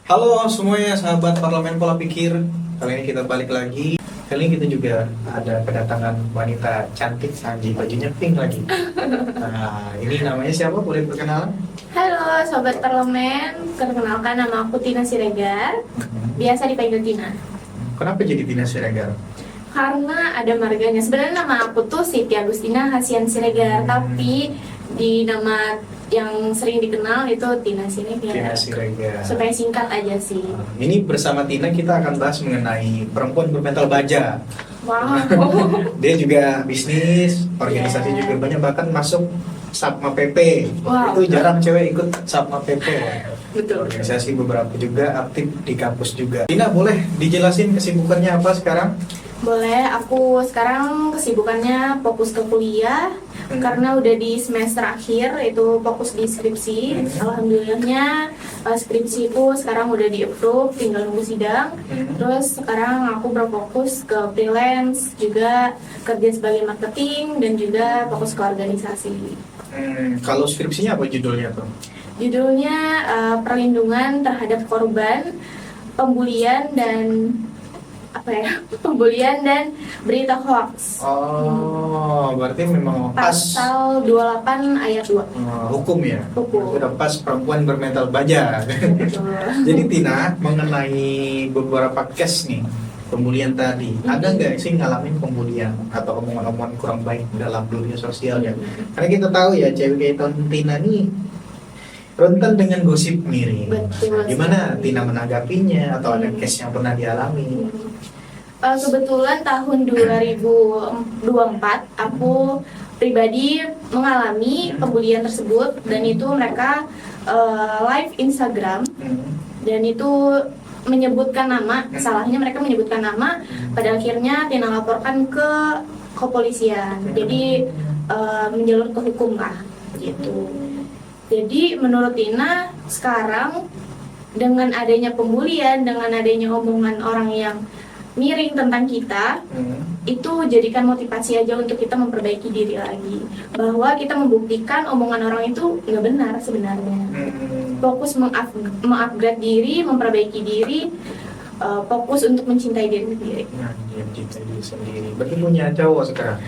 Halo semuanya, sahabat Parlemen Pola Pikir. Kali ini kita balik lagi. Kali ini kita juga ada kedatangan wanita cantik, Sanji, bajunya pink lagi. Nah, ini namanya siapa? Boleh perkenalan? Halo Sobat Parlemen, perkenalkan nama aku Tina Siregar, biasa dipanggil Tina. Kenapa jadi Tina Siregar? Karena ada marganya. Sebenarnya nama aku tuh Siti Agustina Hasian Siregar, tapi di nama yang sering dikenal itu Tina Siregar. Tina Siregar. Supaya singkat aja sih. Ini bersama Tina kita akan bahas mengenai perempuan bermental baja. Wow. Dia juga bisnis, organisasi Yeah. juga banyak, bahkan masuk Sapma PP. Wow. Itu jarang cewek ikut Sapma PP. Betul. Organisasi beberapa juga aktif di kampus juga. Tina, boleh dijelasin kesibukannya apa sekarang? Boleh, aku sekarang kesibukannya fokus ke kuliah. Karena udah di semester akhir, itu fokus di skripsi. Alhamdulillahnya skripsi itu sekarang udah di approve, tinggal nunggu sidang. Terus sekarang aku berfokus ke freelance, juga kerja sebagai marketing, dan juga fokus ke organisasi. Kalau skripsinya apa judulnya tuh? Judulnya perlindungan terhadap korban pembulian dan pembulian dan berita hoax. Oh, berarti memang pas Pasal 28 ayat 2. Hukum ya? Hukum. Sudah pas perempuan bermental baja. Betul. Jadi Tina, mengenai beberapa case nih pembulian tadi, ada nggak sih ngalamin pembulian atau omongan-omongan kurang baik dalam dunia sosial ya? Karena kita tahu ya, cewek kayak Tina nih rentan dengan gosip miring. Betul. Gimana Tina menanggapinya atau ada case yang pernah dialami? Kebetulan tahun 2024 aku pribadi mengalami pembulian tersebut, dan itu mereka live Instagram, dan itu menyebutkan nama, salahnya mereka menyebutkan nama. Pada akhirnya Tina laporkan ke kepolisian, jadi menjalur ke hukum lah gitu. Jadi menurut Tina sekarang dengan adanya pembulian, dengan adanya omongan orang yang miring tentang kita, itu jadikan motivasi aja untuk kita memperbaiki diri lagi, bahwa kita membuktikan omongan orang itu nggak benar sebenarnya. Fokus mengupgrade diri, memperbaiki diri, fokus untuk mencintai diri sendiri. Nah, dia mencintai diri sendiri. Berarti punya cowok sekarang?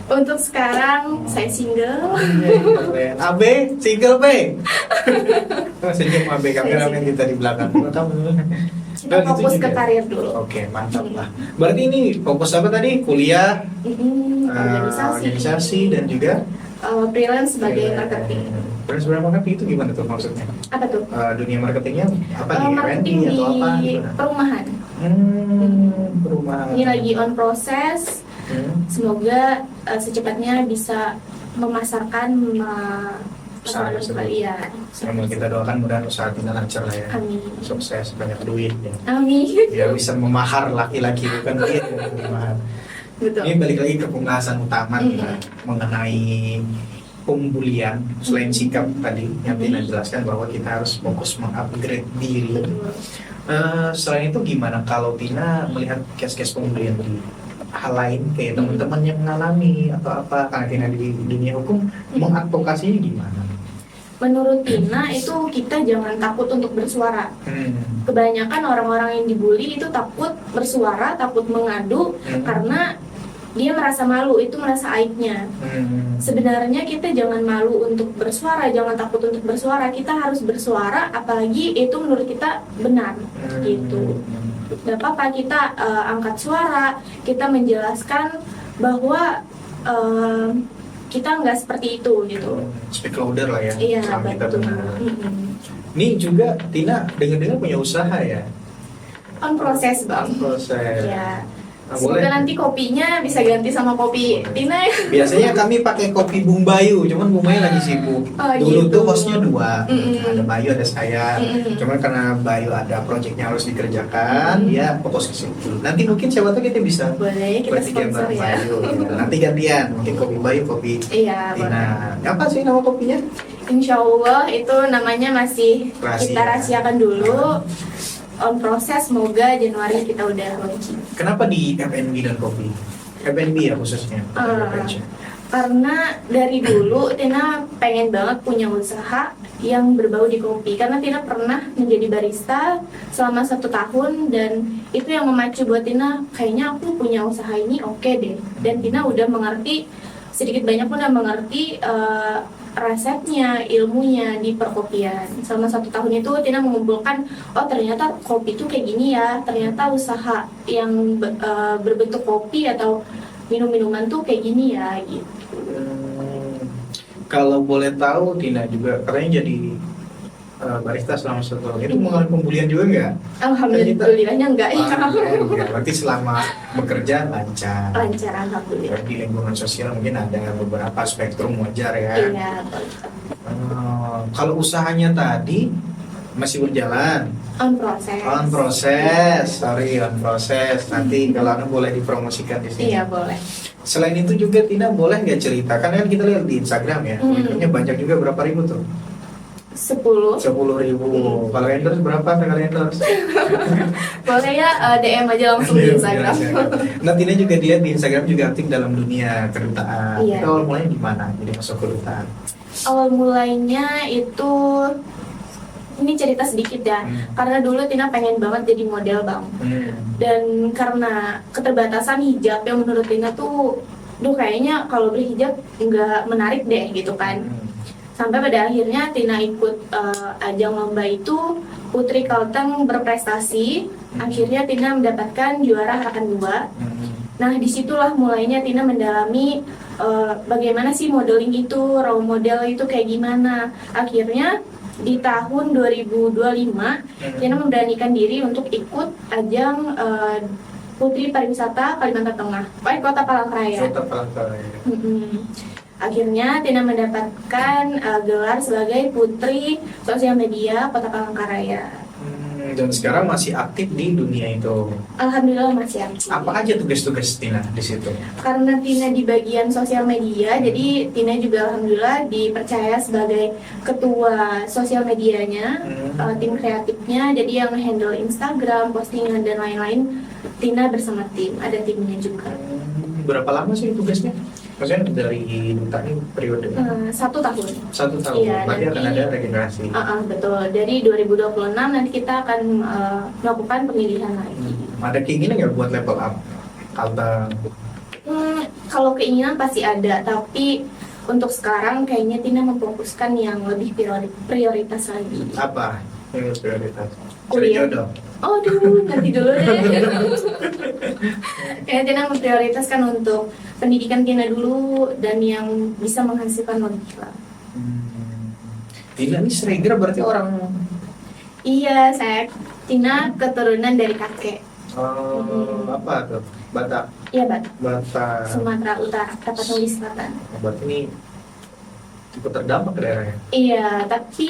Untuk sekarang saya single. AB, single B. Senyum AB, kameramen kita di belakang. Kita fokus ke karir dulu. Oke, mantap lah. Berarti ini fokus apa tadi? Kuliah, organisasi dan juga freelance sebagai marketing. Freelance sebagai marketing itu gimana tuh maksudnya? Apa tuh? Dunia marketingnya apa di Marketing F&B atau apa? di Gimana? perumahan. Perumahan. Ini lagi on proses. Semoga secepatnya bisa memasarkan Usaha tersebut. Iya. Semoga kita doakan mudah-mudahan usaha Tina lancar lah ya. Amin. Sukses, banyak duit ya. Amin. Ya bisa memahar laki-laki, bukan dia yang memahar. Betul. Ini balik lagi ke pembahasan utama kita mengenai pembulian. Selain sikap tadi yang Tina jelaskan bahwa kita harus fokus mengupgrade diri. Betul. Selain itu gimana kalau Tina melihat case-case pembulian di hal lain kayak teman-teman yang mengalami atau apa, karena Tina di dunia hukum mengadvokasinya gimana? Menurut Tina itu kita jangan takut untuk bersuara. Kebanyakan orang-orang yang dibully itu takut bersuara, takut mengadu karena dia merasa malu, itu merasa aibnya. Sebenarnya kita jangan malu untuk bersuara, jangan takut untuk bersuara. Kita harus bersuara, apalagi itu menurut kita benar, gitu. Gak apa-apa kita angkat suara, kita menjelaskan bahwa kita nggak seperti itu, gitu. Speak louder lah ya. Iya, selama kita betul. benar. Ini juga Tina dengar-dengar punya usaha ya? On proses bang. Proses. Ya. Nah, Semoga boleh. nanti kopinya bisa ganti sama kopi Tina ya. Biasanya kami pakai kopi Bung Bayu, cuman Bung Bayu lagi sibuk. Oh, Dulu gitu. tuh hostnya dua, ada Bayu ada saya. Mm-mm. Cuman karena Bayu ada projectnya harus dikerjakan, dia fokus ke situ. Nanti mungkin siapa tahu kita bisa Boleh kita bertiga sponsor bareng ya. Bayu. Ya. Nanti gantian, mungkin kopi Bayu, kopi Iya, Tina. boleh. Apa sih nama kopinya? Insya Allah itu namanya masih Rahasia. kita rahasiakan dulu. On proses, semoga Januari kita udah launching. Kenapa di F&B dan kopi? F&B ya khususnya. bukan beverage. Karena dari dulu Tina pengen banget punya usaha yang berbau di kopi. Karena Tina pernah menjadi barista selama 1 tahun dan itu yang memacu buat Tina kayaknya aku punya usaha ini oke deh. Dan Tina udah mengerti sedikit banyak pun udah mengerti resepnya, ilmunya di perkopian. Selama 1 tahun itu Tina mengumpulkan, oh ternyata kopi itu kayak gini ya, ternyata usaha yang berbentuk kopi atau minum-minuman tuh kayak gini ya gitu. Kalau boleh tahu Tina juga katanya jadi barista selama 1 tahun itu mengalami pembulian juga nggak? Alhamdulillahnya enggak ya. Enggak. Berarti selama bekerja lancar. Lancar alhamdulillah. Di lingkungan sosial mungkin ada beberapa spektrum wajar ya. Iya. Kalau usahanya tadi masih berjalan. On proses. On proses. Nanti kalau Anda boleh dipromosikan di sini. Iya boleh. Selain itu juga Tina boleh nggak cerita? Kan kita lihat di Instagram ya, followernya banyak juga, berapa ribu tuh? 10 10.000. Kalau endorse berapa sekali endorse? boleh ya DM aja langsung di Instagram. Nah, Tina juga dilihat di Instagram juga aktif dalam dunia kedutaan. Iya. Itu awal mulanya di mana? Jadi masuk kedutaan. Awal mulainya itu ini cerita sedikit ya. Karena dulu Tina pengen banget jadi model bang. Dan karena keterbatasan hijab yang menurut Tina tuh, kayaknya kalau berhijab nggak menarik deh gitu kan. Sampai pada akhirnya Tina ikut ajang lomba itu, Putri Kalteng berprestasi. Akhirnya Tina mendapatkan juara angkatan 2. Nah disitulah mulainya Tina mendalami bagaimana sih modeling itu, role model itu kayak gimana. Akhirnya di tahun 2025 Tina memberanikan diri untuk ikut ajang Putri Pariwisata Kalimantan Tengah, Kota Palangkaraya. Akhirnya Tina mendapatkan gelar sebagai Putri Sosial Media Kota Palangkaraya. Dan sekarang masih aktif di dunia itu. Alhamdulillah masih aktif. Apa aja tugas-tugas Tina di situ? Karena Tina di bagian sosial media, jadi Tina juga alhamdulillah dipercaya sebagai ketua sosial medianya, tim kreatifnya. Jadi yang handle Instagram, postingan dan lain-lain, Tina bersama tim, ada timnya juga. Berapa lama sih tugasnya? Maksudnya dari duta ini periode? 1 tahun. 1 tahun. Iya, Berarti akan ada regenerasi. Betul. Dari 2026 nanti kita akan melakukan pemilihan lagi. Ada keinginan nggak buat level up? Kalau keinginan pasti ada, tapi untuk sekarang kayaknya Tina memfokuskan yang lebih prioritas lagi. Apa yang prioritas? Kuliah. Jodoh. Oh, nanti dulu deh. Kayaknya Tina memprioritaskan untuk pendidikan Tina dulu dan yang bisa menghasilkan lebih lah. Tina ini Sreger berarti orang? Iya, Tina keturunan dari kakek. Apa tuh? Batak? Iya, Batak. Sumatera Utara, Tapanuli Selatan. Berarti ini cukup terdampak ke daerahnya? Iya, tapi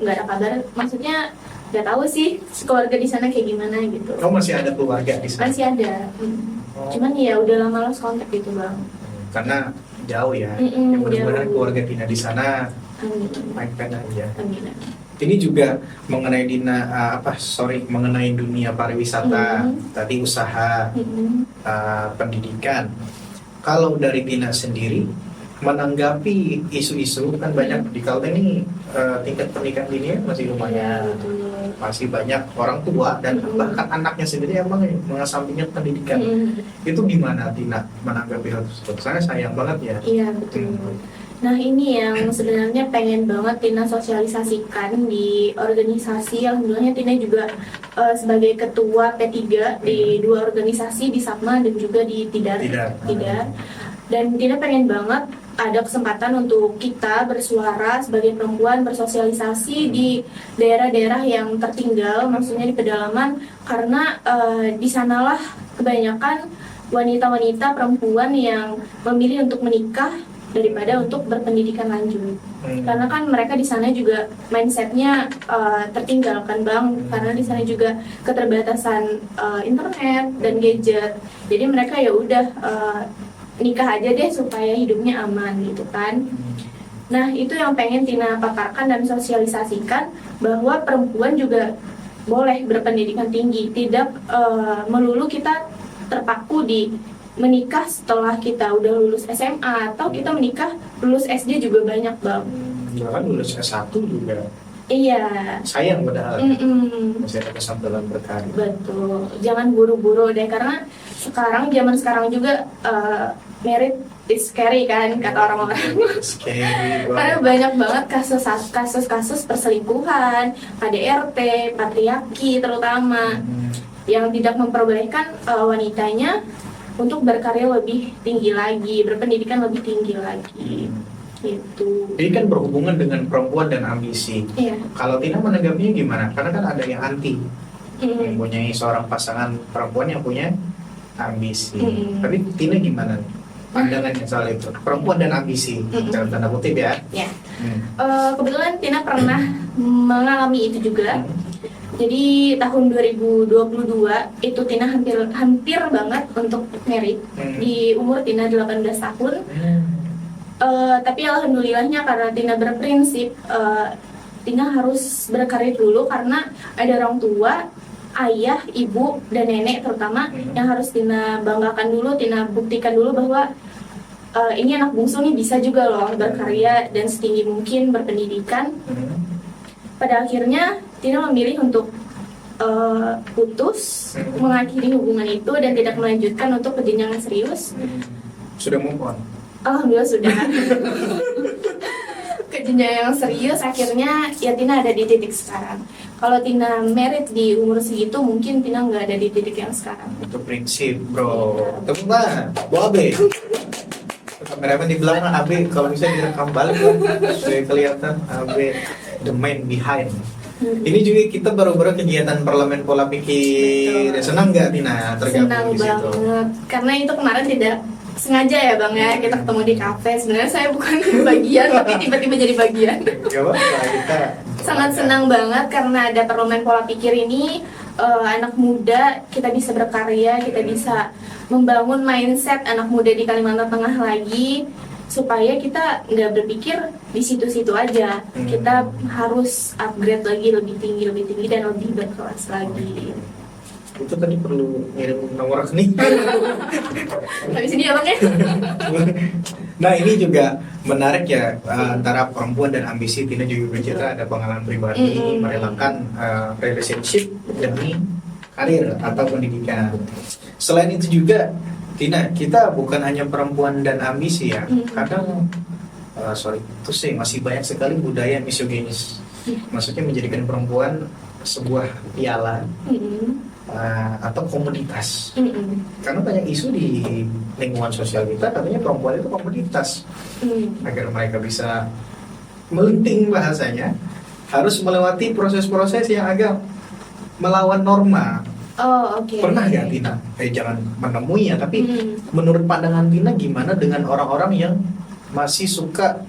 nggak ada kabar. Maksudnya nggak tahu sih keluarga di sana kayak gimana gitu. Oh, masih ada keluarga di sana? Masih ada. Cuman ya udah lama lost kontak gitu bang. Karena jauh ya. Yang mudah-mudahan keluarga Tina di sana baik-baik aja. Amin. Ini juga mengenai mengenai dunia pariwisata, tadi usaha, pendidikan. Kalau dari Tina sendiri menanggapi isu-isu kan banyak di Kalteng ini tingkat pernikahan dini masih lumayan, masih banyak orang tua dan bahkan anaknya sendiri emang mengesampingkan pendidikan. Itu gimana Tina menanggapi hal tersebut? Saya sayang banget ya. Iya betul. Nah ini yang sebenarnya pengen banget Tina sosialisasikan di organisasi. Alhamdulillahnya Tina juga sebagai ketua P3 di 2 organisasi, di Sapma dan juga di Tidar. Dan Tina pengen banget ada kesempatan untuk kita bersuara sebagai perempuan, bersosialisasi di daerah-daerah yang tertinggal, maksudnya di pedalaman, karena di sanalah kebanyakan wanita-wanita perempuan yang memilih untuk menikah daripada untuk berpendidikan lanjut. Karena kan mereka di sana juga mindsetnya tertinggal kan bang, karena di sana juga keterbatasan internet dan gadget. Jadi mereka ya udah nikah aja deh supaya hidupnya aman gitu kan. Nah itu yang pengen Tina paparkan dan sosialisasikan, bahwa perempuan juga boleh berpendidikan tinggi, tidak melulu kita terpaku di menikah setelah kita udah lulus SMA atau kita menikah lulus SD juga banyak Bang. Bahkan lulus S1 juga Iya. sayang padahal Mm-mm. masih ada kesempatan berkarir. Betul, jangan buru-buru deh karena zaman sekarang juga married is scary kan kata orang-orang. Scary Karena banget. banyak banget kasus-kasus perselingkuhan, KDRT, patriarki terutama yang tidak memperbolehkan wanitanya untuk berkarya lebih tinggi lagi, berpendidikan lebih tinggi lagi. Gitu. Ini kan berhubungan dengan perempuan dan ambisi. Iya. Kalau Tina menanggapinya gimana? Karena kan ada yang anti, yang Mm. mempunyai seorang pasangan perempuan yang punya ambisi. Mm. Tapi Tina gimana nih? Pandangannya soal itu, perempuan dan ambisi, dalam tanda kutip ya. Ya. Hmm. Kebetulan Tina pernah mengalami itu juga. Jadi tahun 2022 itu Tina hampir banget untuk married di umur Tina 18 tahun. Tapi alhamdulillahnya karena Tina berprinsip Tina harus berkarir dulu karena ada orang tua, ayah, ibu, dan nenek terutama yang harus Tina banggakan dulu, Tina buktikan dulu bahwa ini anak bungsu nih bisa juga loh berkarya dan setinggi mungkin berpendidikan. Pada akhirnya Tina memilih untuk putus, mengakhiri hubungan itu dan tidak melanjutkan untuk ke jenjang yang serius. Sudah move on. Alhamdulillah sudah. Ke jenjang yang serius akhirnya ya Tina ada di titik sekarang. Kalau Tina married di umur segitu mungkin Tina nggak ada di titik yang sekarang. Itu prinsip bro. Tepuk tangan, Bu Abe. Kameramen di belakang Abe, kalau bisa direkam balik lah supaya kelihatan Abe the man behind. Ini juga kita baru-baru kegiatan parlemen pola pikir. Betul. Senang nggak Tina tergabung Senang di situ? banget karena itu kemarin tidak sengaja ya Bang ya kita ketemu di kafe. Sebenarnya saya bukan bagian tapi tiba-tiba jadi bagian. Gak apa-apa, kita Sangat senang banget karena ada parlemen pola pikir ini. Anak muda kita bisa berkarya, kita bisa membangun mindset anak muda di Kalimantan Tengah lagi supaya kita nggak berpikir di situ-situ aja. Kita harus upgrade lagi lebih tinggi dan lebih berkelas lagi. itu tadi perlu ngirim nomor rekening. Habis ini ya Bang ya. Nah ini juga menarik ya, antara perempuan dan ambisi. Tina juga bercerita ada pengalaman pribadi merelakan relationship demi karir atau pendidikan. Selain itu juga Tina, kita bukan hanya perempuan dan ambisi ya. Kadang itu sih masih banyak sekali budaya misoginis. Maksudnya menjadikan perempuan sebuah piala atau komoditas. Karena banyak isu di lingkungan sosial kita katanya perempuan itu komoditas. Agar mereka bisa melenting bahasanya harus melewati proses-proses yang agak melawan norma. Oh oke. Pernah nggak Tina? Jangan menemui ya, tapi menurut pandangan Tina gimana dengan orang-orang yang masih suka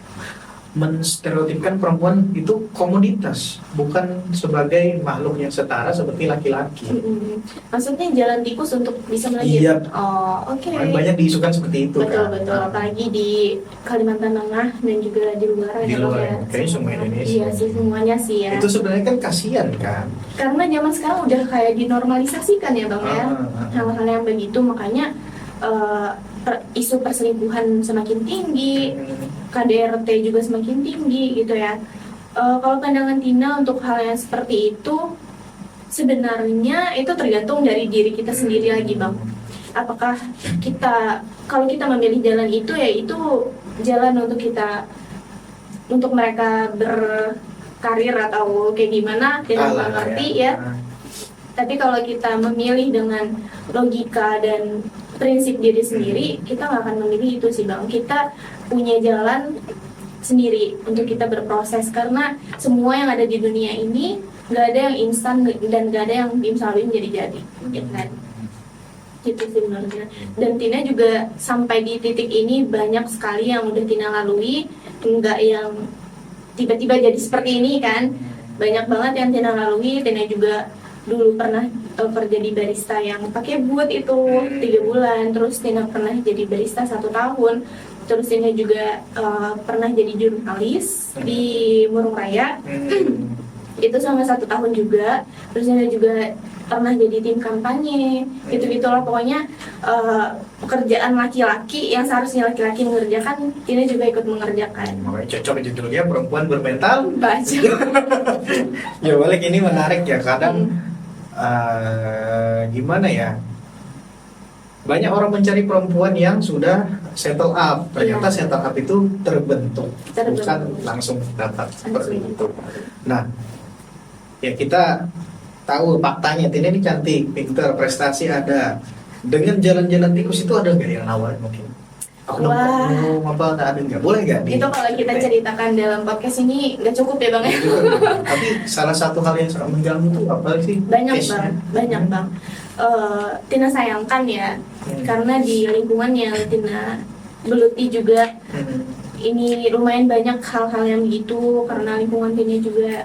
menstereotipkan perempuan itu komoditas, bukan sebagai makhluk yang setara seperti laki-laki. Maksudnya jalan tikus untuk bisa melejit. Iya. Oh oke. Banyak diisukan seperti itu kan. Betul, apalagi di Kalimantan Tengah dan juga di luar. Di ya, luar, ya. kayaknya semua Indonesia. Iya sih, semuanya sih ya. Itu sebenarnya kan kasihan kan. Karena zaman sekarang udah kayak dinormalisasikan ya Bang ya. Hal-hal yang begitu, makanya isu perselingkuhan semakin tinggi, KDRT juga semakin tinggi gitu ya. Kalau pandangan Tina untuk hal yang seperti itu, sebenarnya itu tergantung dari diri kita sendiri lagi Bang. Apakah kalau kita memilih jalan itu ya itu jalan untuk mereka berkarir atau kayak gimana, Tina nggak ngerti ya. Tapi kalau kita memilih dengan logika dan prinsip diri sendiri, kita nggak akan memilih itu sih Bang. Kita punya jalan sendiri untuk kita berproses, karena semua yang ada di dunia ini nggak ada yang instan dan nggak ada yang dimsalin jadi gitu kan. Gitu sih sebenarnya. Dan Tina juga sampai di titik ini banyak sekali yang udah Tina lalui, nggak yang tiba-tiba jadi seperti ini kan. Banyak banget yang Tina lalui. Tina juga dulu pernah kerja di barista yang pakai boot itu 3 bulan, terus Tina pernah jadi barista 1 tahun, terus Tina juga pernah jadi jurnalis di Murung Raya itu sama 1 tahun juga, terus Tina juga pernah jadi tim kampanye, gitu-gitulah pokoknya pekerjaan laki-laki yang seharusnya laki-laki mengerjakan, Tina juga ikut mengerjakan. Makanya cocok judulnya perempuan bermental. Baca. Ya balik ini menarik ya, kadang gimana ya, banyak orang mencari perempuan yang sudah settle up, ternyata Iya. settle up itu terbentuk, Terbentuk. bukan langsung dapat seperti Langsung. itu. Nah, ya kita tahu faktanya Tina ini cantik, pintar, prestasi ada. Dengan jalan-jalan tikus itu ada nggak yang nawarin mungkin? Aku Wah. nongkrong apa ada nggak? Boleh nggak? Itu kalau kita ceritakan dalam podcast ini nggak cukup ya Bang ya? Tapi salah satu hal yang sangat mengganggu itu apa sih? Banyak Case-nya? Bang, banyak Bang. Tina sayangkan ya, karena di lingkungan yang Tina geluti juga ini lumayan banyak hal-hal yang begitu, karena lingkungan Tina juga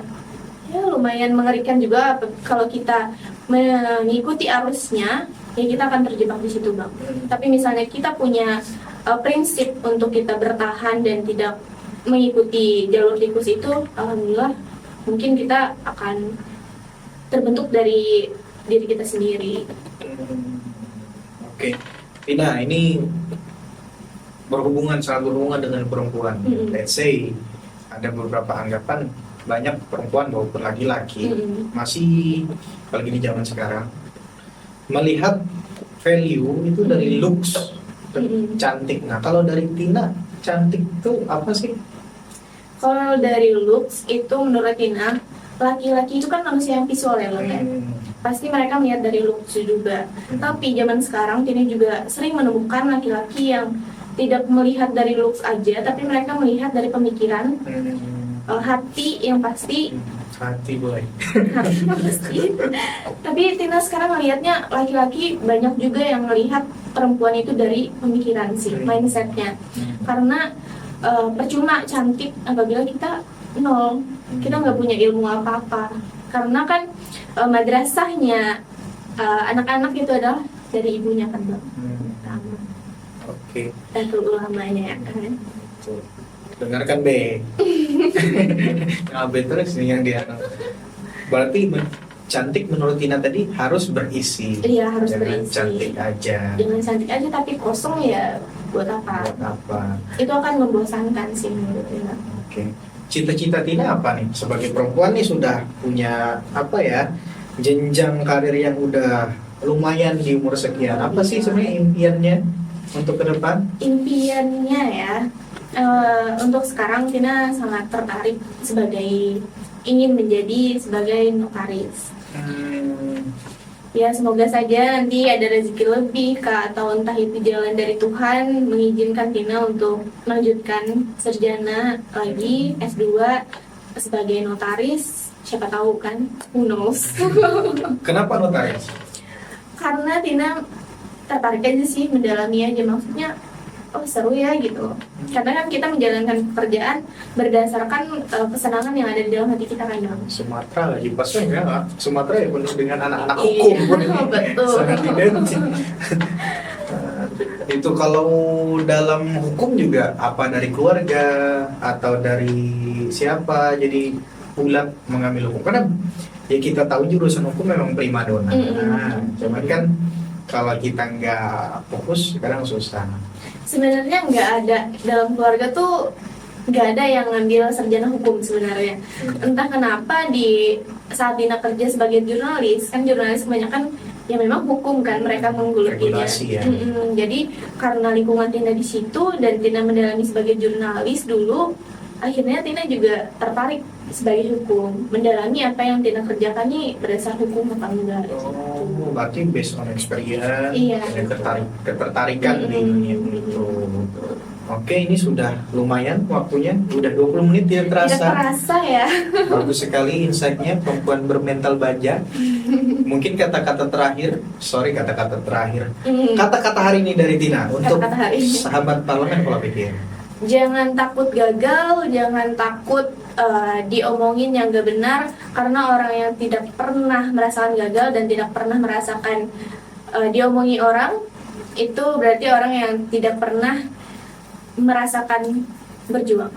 ya lumayan mengerikan juga. Kalau kita mengikuti arusnya ya kita akan terjebak di situ Bang. Tapi misalnya kita punya prinsip untuk kita bertahan dan tidak mengikuti jalur tikus itu, alhamdulillah mungkin kita akan terbentuk dari diri kita sendiri. Oke, Tina, ini sangat berhubungan dengan perempuan. Let's say ada beberapa anggapan banyak perempuan maupun laki-laki masih, apalagi di zaman sekarang, melihat value itu dari looks, cantik. Nah, kalau dari Tina, cantik itu apa sih? Kalau dari looks itu menurut Tina, laki-laki itu kan manusia yang visual ya Bang ya. Pasti mereka melihat dari looks juga. Tapi zaman sekarang Tina juga sering menemukan laki-laki yang tidak melihat dari looks aja, tapi mereka melihat dari pemikiran, hati yang pasti. Hati boleh. Hati yang pasti. Tapi Tina sekarang melihatnya laki-laki banyak juga yang melihat perempuan itu dari pemikiran sih, mindsetnya. Karena percuma cantik apabila kita nol, kita nggak punya ilmu apa-apa. Karena kan madrasahnya anak-anak itu adalah dari ibunya kan Bang. Pertama. Oke. Datul ulamanya ya kan. Tuh. Dengarkan B. Nah, B terus nih yang dia. Berarti cantik menurut Tina tadi harus berisi. Iya harus Jangan berisi. cantik aja. Jangan cantik aja tapi kosong ya buat apa? Buat apa? Itu akan membosankan sih menurut Tina. Oke. Cita-cita Tina apa nih? Sebagai perempuan nih sudah punya apa ya? Jenjang karir yang udah lumayan di umur sekian. Apa sih sebenarnya impiannya untuk ke depan? Impiannya ya, untuk sekarang Tina sangat tertarik ingin menjadi sebagai notaris. Ya semoga saja nanti ada rezeki lebih Kak, atau entah itu jalan dari Tuhan mengizinkan Tina untuk melanjutkan sarjana lagi S2 sebagai notaris. Siapa tahu kan, who knows. Kenapa notaris? Karena Tina tertarik aja sih, mendalami aja, maksudnya oh seru ya gitu. Karena kan kita menjalankan pekerjaan berdasarkan kesenangan yang ada di dalam hati kita kan Bang. Sumatera lagi pasnya enggak? Sumatera ya penuh dengan anak-anak Iya, hukum. betul. Sangat identik. Itu kalau dalam hukum juga apa dari keluarga atau dari siapa jadi bulat mengambil hukum, karena ya kita tahu jurusan hukum memang primadona. Cuman kan kalau kita nggak fokus kadang susah. Sebenarnya nggak ada dalam keluarga tuh nggak ada yang ngambil sarjana hukum sebenarnya. Entah kenapa di saat Tina kerja sebagai jurnalis, kan jurnalis kebanyakan ya memang hukum kan mereka menggulutinya. Regulasi ya. Jadi karena lingkungan Tina di situ dan Tina mendalami sebagai jurnalis dulu, akhirnya Tina juga tertarik sebagai hukum, mendalami apa yang Tina kerjakan nih berdasar hukum apa enggak. Oh, berarti based on experience, Iya. ada ketertarikan di dunia itu. Oke, ini sudah lumayan waktunya, udah 20 menit tidak Tidak terasa. terasa ya. Bagus sekali insight-nya, perempuan bermental baja. Mungkin kata-kata terakhir, kata-kata hari ini dari Tina untuk Kata-kata hari ini. sahabat parlemen pola pikir. Jangan takut gagal, jangan takut diomongin yang gak benar, karena orang yang tidak pernah merasakan gagal dan tidak pernah merasakan diomongi orang, itu berarti orang yang tidak pernah merasakan berjuang.